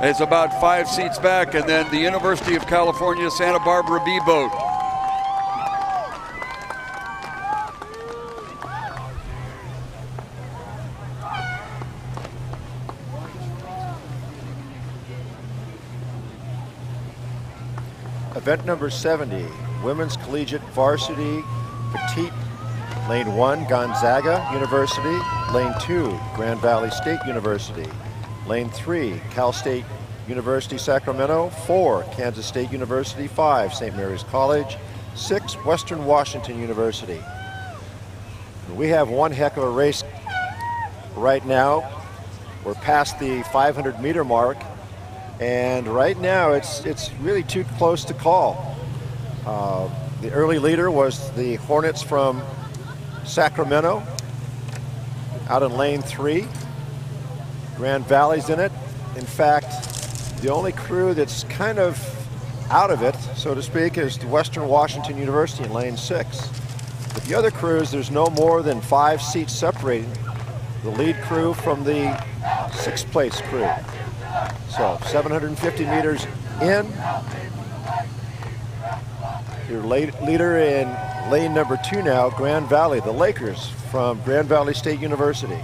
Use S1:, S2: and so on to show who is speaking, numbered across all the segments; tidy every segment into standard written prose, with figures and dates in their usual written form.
S1: is about 5 seats back, and then the University of California, Santa Barbara B boat.
S2: Event number 70, Women's Collegiate Varsity Petite. Lane 1, Gonzaga University. Lane 2, Grand Valley State University. Lane 3, Cal State University, Sacramento. 4, Kansas State University. 5, St. Mary's College. 6, Western Washington University. We have one heck of a race right now. We're past the 500-meter mark. And right now, it's really too close to call. The early leader was the Hornets from Sacramento, out in lane 3. Grand Valley's in it. In fact, the only crew that's kind of out of it, so to speak, is the Western Washington University in lane 6. But the other crews, there's no more than 5 seats separating the lead crew from the 6th place crew. So 750 meters in. Your leader in lane number 2 now, Grand Valley, the Lakers from Grand Valley State University.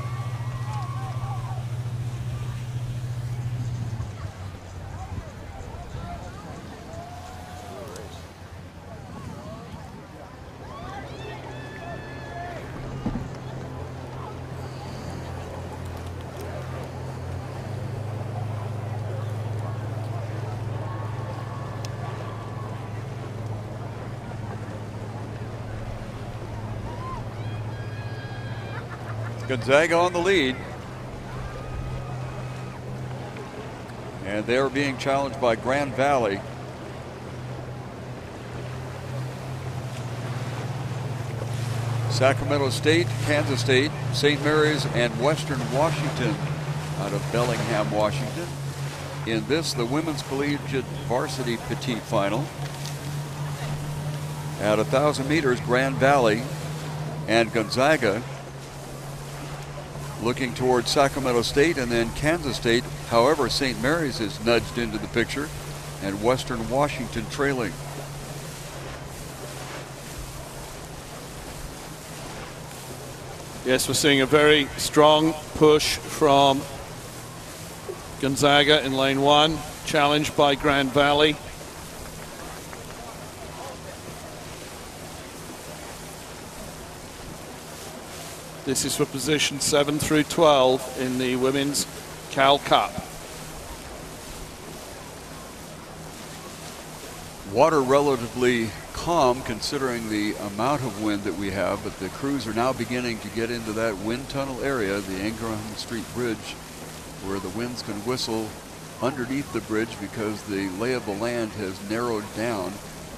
S1: Gonzaga on the lead. And they're being challenged by Grand Valley. Sacramento State, Kansas State, St. Mary's, and Western Washington out of Bellingham, Washington. In this, the Women's Collegiate Varsity Petite Final. At 1,000 meters, Grand Valley and Gonzaga looking towards Sacramento State and then Kansas State. However, St. Mary's is nudged into the picture and Western Washington trailing.
S3: Yes, we're seeing a very strong push from Gonzaga in lane 1, challenged by Grand Valley. This is for position 7 through 12 in the Women's Cal Cup.
S1: Water relatively calm considering the amount of wind that we have, but the crews are now beginning to get into that wind tunnel area, the Ingraham Street Bridge, where the winds can whistle underneath the bridge because the lay of the land has narrowed down,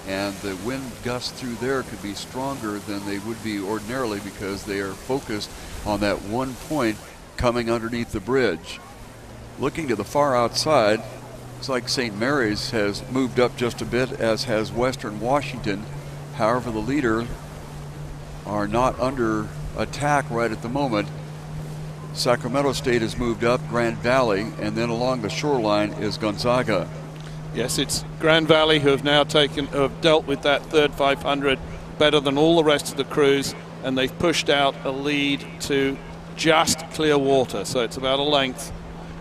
S1: and the wind gusts through there could be stronger than they would be ordinarily because they are focused on that one point coming underneath the bridge. Looking to the far outside, it's like St. Mary's has moved up just a bit, as has Western Washington. However, the leader are not under attack right at the moment. Sacramento State has moved up, Grand Valley, and then along the shoreline is Gonzaga.
S3: Yes, it's Grand Valley who have now dealt with that third 500 better than all the rest of the crews, and they've pushed out a lead to just clear water, so it's about a length.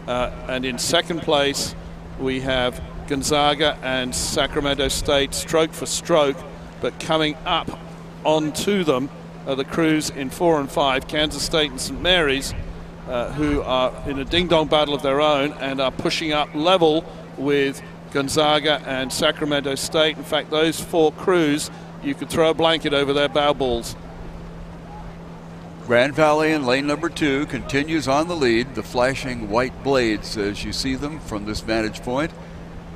S3: And in second place, we have Gonzaga and Sacramento State stroke for stroke, but coming up onto them are the crews in 4 and 5, Kansas State and St. Mary's, who are in a ding-dong battle of their own and are pushing up level with Gonzaga and Sacramento State. In fact, those 4 crews, you could throw a blanket over their bow balls.
S1: Grand Valley in lane number 2 continues on the lead. The flashing white blades, as you see them from this vantage point,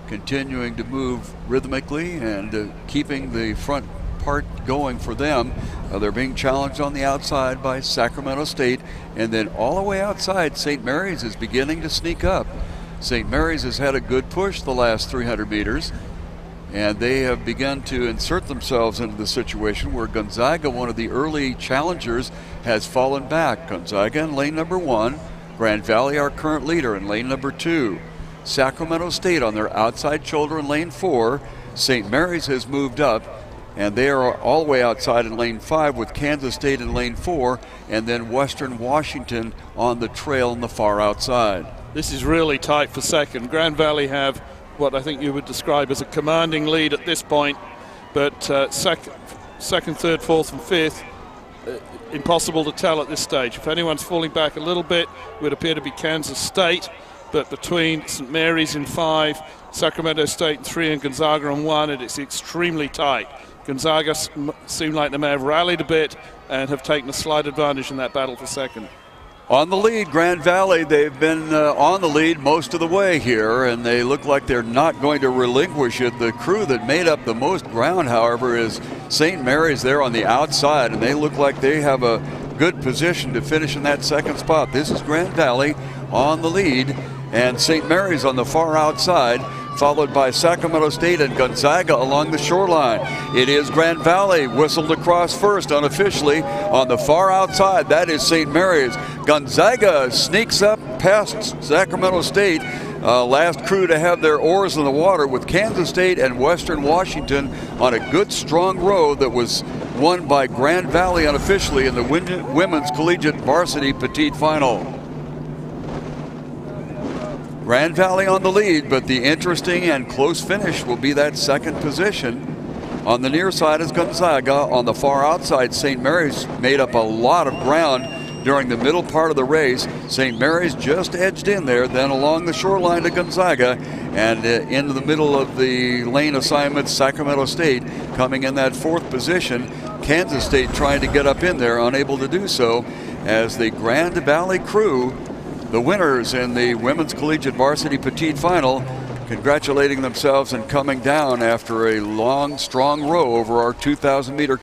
S1: continuing to move rhythmically and keeping the front part going for them. They're being challenged on the outside by Sacramento State, and then all the way outside, St. Mary's is beginning to sneak up. St. Mary's has had a good push the last 300 meters, and they have begun to insert themselves into the situation where Gonzaga, one of the early challengers, has fallen back. Gonzaga in lane number 1, Grand Valley, our current leader, in lane number 2. Sacramento State on their outside shoulder in lane 4. St. Mary's has moved up, and they are all the way outside in lane 5 with Kansas State in lane 4, and then Western Washington on the trail in the far outside.
S3: This is really tight for second. Grand Valley have what I think you would describe as a commanding lead at this point, but second, third, fourth, and fifth, impossible to tell at this stage. If anyone's falling back a little bit, it would appear to be Kansas State, but between St. Mary's in 5, Sacramento State in 3, and Gonzaga in 1, it's extremely tight. Gonzaga seem like they may have rallied a bit and have taken a slight advantage in that battle for second.
S1: On the lead, Grand Valley, they've been on the lead most of the way here, and they look like they're not going to relinquish it. The crew that made up the most ground, however, is St. Mary's there on the outside, and they look like they have a good position to finish in that second spot. This is Grand Valley on the lead, and St. Mary's on the far outside, followed by Sacramento State and Gonzaga along the shoreline. It is Grand Valley whistled across first unofficially on the far outside. That is St. Mary's. Gonzaga sneaks up past Sacramento State. Last crew to have their oars in the water, with Kansas State and Western Washington on a good strong row that was won by Grand Valley unofficially in the Women's Collegiate Varsity Petite Final. Grand Valley on the lead, but the interesting and close finish will be that second position. On the near side is Gonzaga. On the far outside, St. Mary's made up a lot of ground during the middle part of the race. St. Mary's just edged in there, then along the shoreline to Gonzaga, and into the middle of the lane assignment, Sacramento State coming in that fourth position. Kansas State trying to get up in there, unable to do so, as the Grand Valley crew, the winners in the Women's Collegiate Varsity Petite Final, congratulating themselves and coming down after a long, strong row over our 2,000-meter